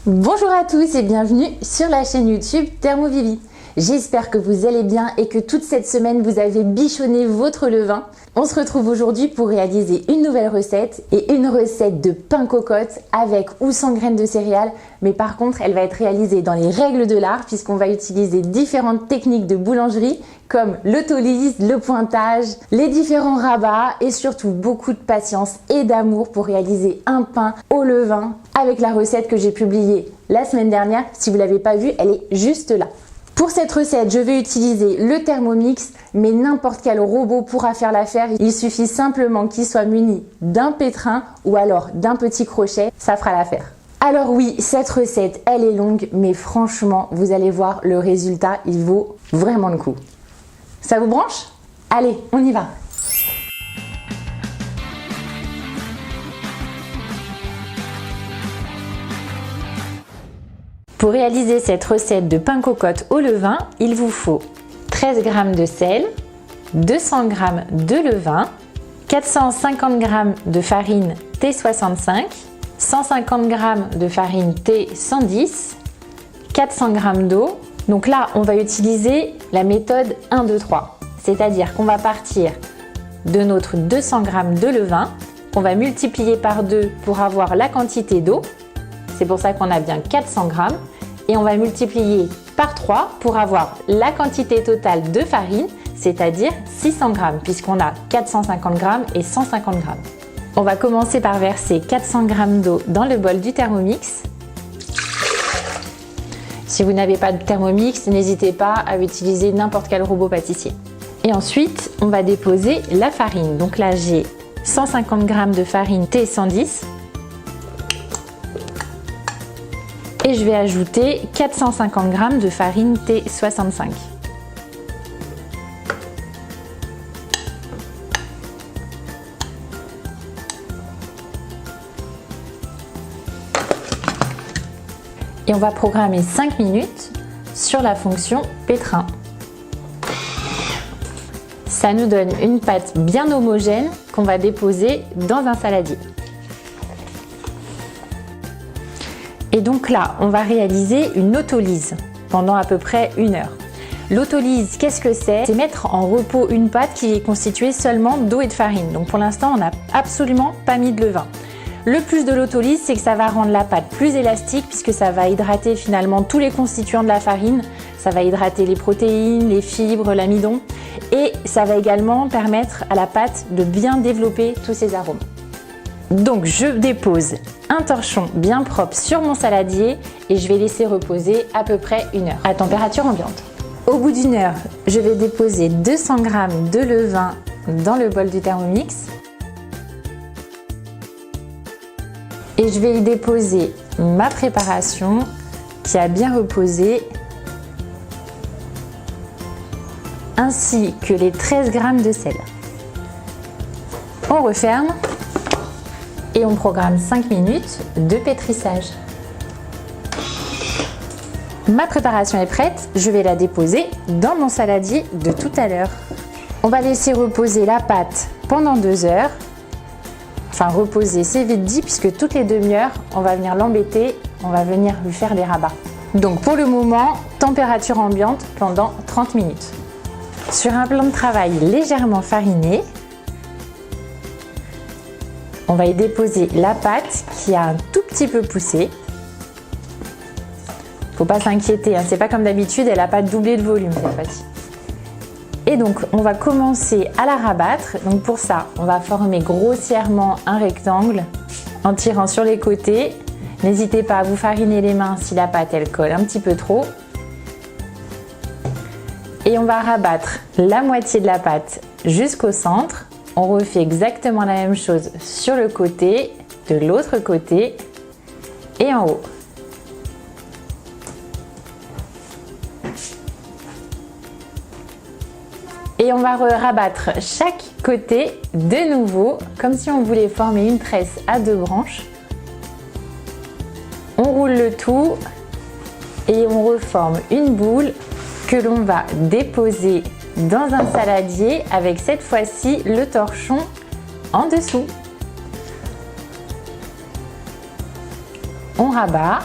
Bonjour à tous et bienvenue sur la chaîne YouTube Thermovivi. J'espère que vous allez bien et que toute cette semaine vous avez bichonné votre levain. On se retrouve aujourd'hui pour réaliser une nouvelle recette et une recette de pain cocotte avec ou sans graines de céréales, mais par contre elle va être réalisée dans les règles de l'art puisqu'on va utiliser différentes techniques de boulangerie comme l'autolyse, le pointage, les différents rabats et surtout beaucoup de patience et d'amour pour réaliser un pain au levain avec la recette que j'ai publiée la semaine dernière. Si vous ne l'avez pas vue, elle est juste là. Pour cette recette, je vais utiliser le Thermomix, mais n'importe quel robot pourra faire l'affaire. Il suffit simplement qu'il soit muni d'un pétrin ou alors d'un petit crochet, ça fera l'affaire. Alors oui, cette recette, elle est longue, mais franchement, vous allez voir, le résultat, il vaut vraiment le coup. Ça vous branche? Allez, on y va! Pour réaliser cette recette de pain cocotte au levain, il vous faut 13 g de sel, 200 g de levain, 450 g de farine T65, 150 g de farine T110, 400 g d'eau. Donc là, on va utiliser la méthode 1, 2, 3. C'est-à-dire qu'on va partir de notre 200 g de levain, qu'on va multiplier par 2 pour avoir la quantité d'eau. C'est pour ça qu'on a bien 400 g. Et on va multiplier par 3 pour avoir la quantité totale de farine, c'est-à-dire 600 g, puisqu'on a 450 g et 150 g. On va commencer par verser 400 g d'eau dans le bol du Thermomix. Si vous n'avez pas de Thermomix, n'hésitez pas à utiliser n'importe quel robot pâtissier. Et ensuite, on va déposer la farine. Donc là, j'ai 150 g de farine T110. Et je vais ajouter 450 g de farine T65. Et on va programmer 5 minutes sur la fonction pétrin. Ça nous donne une pâte bien homogène qu'on va déposer dans un saladier. Et donc là, on va réaliser une autolyse pendant à peu près 1 heure. L'autolyse, qu'est-ce que c'est? C'est mettre en repos une pâte qui est constituée seulement d'eau et de farine. Donc pour l'instant, on n'a absolument pas mis de levain. Le plus de l'autolyse, c'est que ça va rendre la pâte plus élastique puisque ça va hydrater finalement tous les constituants de la farine. Ça va hydrater les protéines, les fibres, l'amidon. Et ça va également permettre à la pâte de bien développer tous ses arômes. Donc je dépose un torchon bien propre sur mon saladier et je vais laisser reposer à peu près 1 heure à température ambiante. Au bout d'1 heure, je vais déposer 200 g de levain dans le bol du Thermomix et je vais y déposer ma préparation qui a bien reposé ainsi que les 13 g de sel. On referme. Et on programme 5 minutes de pétrissage. Ma préparation est prête, je vais la déposer dans mon saladier de tout à l'heure. On va laisser reposer la pâte pendant 2 heures. Enfin reposer, c'est vite dit puisque toutes les demi-heures, on va venir l'embêter, on va venir lui faire des rabats. Donc pour le moment, température ambiante pendant 30 minutes. Sur un plan de travail légèrement fariné, on va y déposer la pâte qui a un tout petit peu poussé. Faut pas s'inquiéter, hein, c'est pas comme d'habitude, elle n'a pas doublé de volume cette fois-ci. Et donc on va commencer à la rabattre. Donc pour ça, on va former grossièrement un rectangle en tirant sur les côtés. N'hésitez pas à vous fariner les mains si la pâte elle colle un petit peu trop. Et on va rabattre la moitié de la pâte jusqu'au centre. On refait exactement la même chose sur le côté, de l'autre côté et en haut. Et on va rabattre chaque côté de nouveau, comme si on voulait former une tresse à 2 branches. On roule le tout et on reforme une boule que l'on va déposer dans un saladier avec cette fois-ci le torchon en dessous. On rabat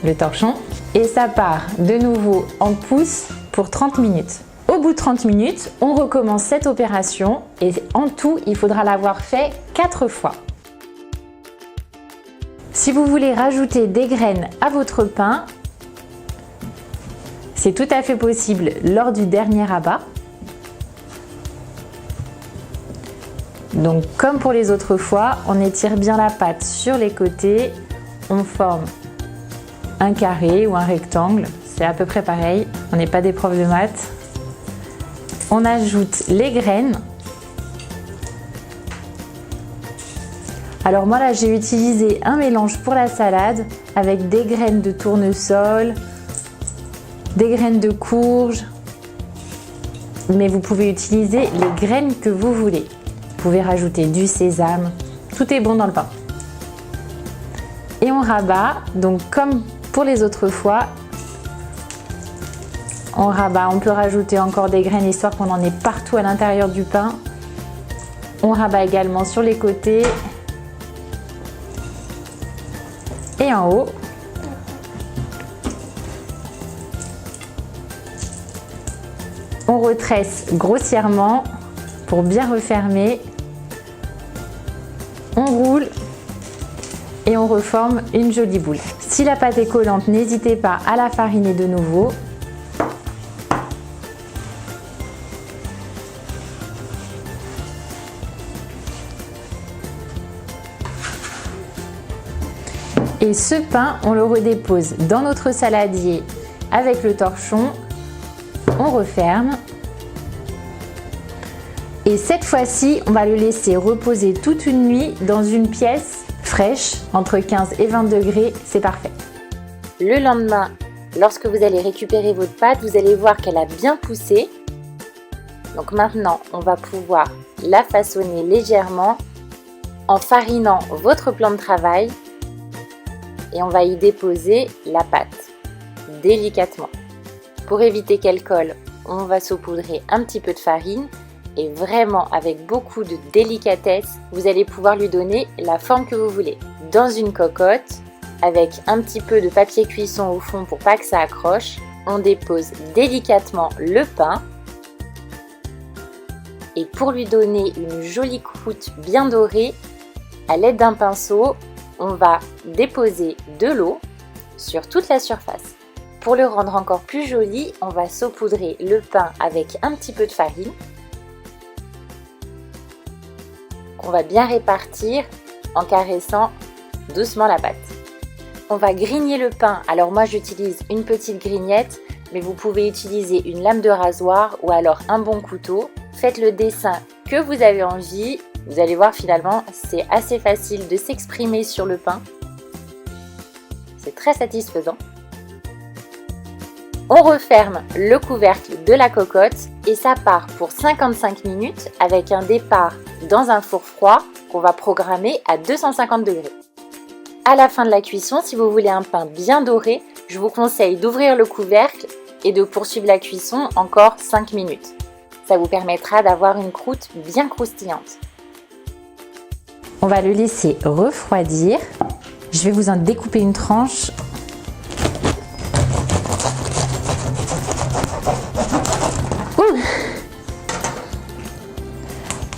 le torchon et ça part de nouveau en pousse pour 30 minutes. Au bout de 30 minutes, on recommence cette opération et en tout, il faudra l'avoir fait 4 fois. Si vous voulez rajouter des graines à votre pain, c'est tout à fait possible lors du dernier rabat. Donc comme pour les autres fois, on étire bien la pâte sur les côtés, on forme un carré ou un rectangle, c'est à peu près pareil, on n'est pas des profs de maths. On ajoute les graines. Alors moi là j'ai utilisé un mélange pour la salade avec des graines de tournesol, des graines de courge, mais vous pouvez utiliser les graines que vous voulez. Vous pouvez rajouter du sésame, tout est bon dans le pain. Et on rabat, donc comme pour les autres fois, on rabat, on peut rajouter encore des graines histoire qu'on en ait partout à l'intérieur du pain. On rabat également sur les côtés et en haut. On retresse grossièrement pour bien refermer. On roule et on reforme une jolie boule. Si la pâte est collante, n'hésitez pas à la fariner de nouveau. Et ce pain, on le redépose dans notre saladier avec le torchon. On referme. Et cette fois-ci, on va le laisser reposer toute une nuit dans une pièce fraîche, entre 15 et 20 degrés, c'est parfait. Le lendemain, lorsque vous allez récupérer votre pâte, vous allez voir qu'elle a bien poussé. Donc maintenant, on va pouvoir la façonner légèrement en farinant votre plan de travail et on va y déposer la pâte délicatement. Pour éviter qu'elle colle, on va saupoudrer un petit peu de farine et vraiment avec beaucoup de délicatesse, vous allez pouvoir lui donner la forme que vous voulez. Dans une cocotte, avec un petit peu de papier cuisson au fond pour pas que ça accroche, on dépose délicatement le pain. Et pour lui donner une jolie croûte bien dorée, à l'aide d'un pinceau, on va déposer de l'eau sur toute la surface. Pour le rendre encore plus joli, on va saupoudrer le pain avec un petit peu de farine. On va bien répartir en caressant doucement la pâte. On va grigner le pain. Alors moi j'utilise une petite grignette, mais vous pouvez utiliser une lame de rasoir ou alors un bon couteau. Faites le dessin que vous avez envie. Vous allez voir finalement c'est assez facile de s'exprimer sur le pain. C'est très satisfaisant. On referme le couvercle de la cocotte et ça part pour 55 minutes avec un départ dans un four froid qu'on va programmer à 250 degrés. À la fin de la cuisson, si vous voulez un pain bien doré, je vous conseille d'ouvrir le couvercle et de poursuivre la cuisson encore 5 minutes. Ça vous permettra d'avoir une croûte bien croustillante. On va le laisser refroidir. Je vais vous en découper une tranche.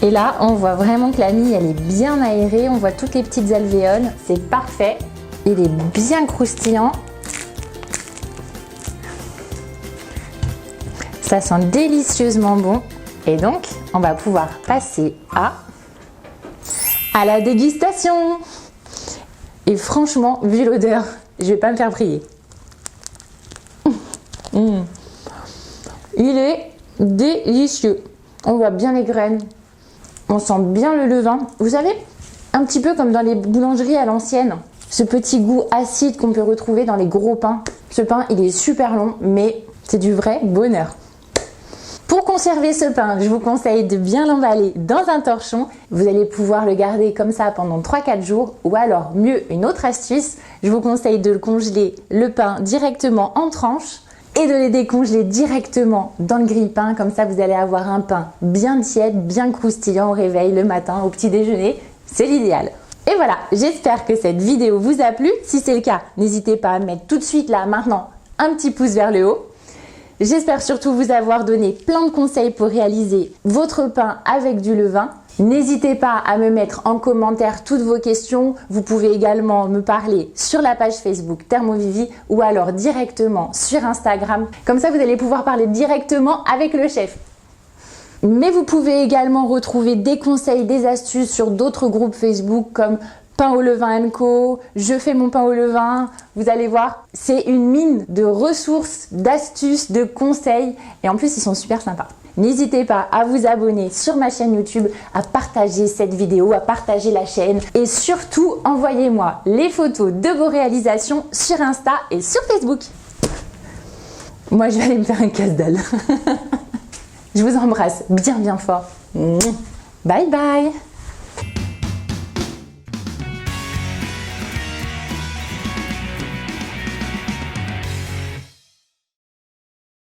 Et là, on voit vraiment que la mie, elle est bien aérée. On voit toutes les petites alvéoles. C'est parfait. Il est bien croustillant. Ça sent délicieusement bon. Et donc, on va pouvoir passer à la dégustation. Et franchement, vu l'odeur, je vais pas me faire prier. Il est délicieux. On voit bien les graines. On sent bien le levain. Vous savez, un petit peu comme dans les boulangeries à l'ancienne. Ce petit goût acide qu'on peut retrouver dans les gros pains. Ce pain, il est super long, mais c'est du vrai bonheur. Pour conserver ce pain, je vous conseille de bien l'emballer dans un torchon. Vous allez pouvoir le garder comme ça pendant 3-4 jours. Ou alors, mieux, une autre astuce, je vous conseille de le congeler le pain directement en tranches et de les décongeler directement dans le grille-pain. Comme ça, vous allez avoir un pain bien tiède, bien croustillant au réveil, le matin, au petit déjeuner. C'est l'idéal. Et voilà, j'espère que cette vidéo vous a plu. Si c'est le cas, n'hésitez pas à mettre tout de suite là, maintenant, un petit pouce vers le haut. J'espère surtout vous avoir donné plein de conseils pour réaliser votre pain avec du levain. N'hésitez pas à me mettre en commentaire toutes vos questions. Vous pouvez également me parler sur la page Facebook Thermovivi ou alors directement sur Instagram. Comme ça, vous allez pouvoir parler directement avec le chef. Mais vous pouvez également retrouver des conseils, des astuces sur d'autres groupes Facebook comme Pain au levain & Co, je fais mon pain au levain. Vous allez voir, c'est une mine de ressources, d'astuces, de conseils et en plus ils sont super sympas. N'hésitez pas à vous abonner sur ma chaîne YouTube, à partager cette vidéo, à partager la chaîne et surtout envoyez-moi les photos de vos réalisations sur Insta et sur Facebook. Moi je vais aller me faire un casse-dalle. Je vous embrasse bien fort. Bye bye.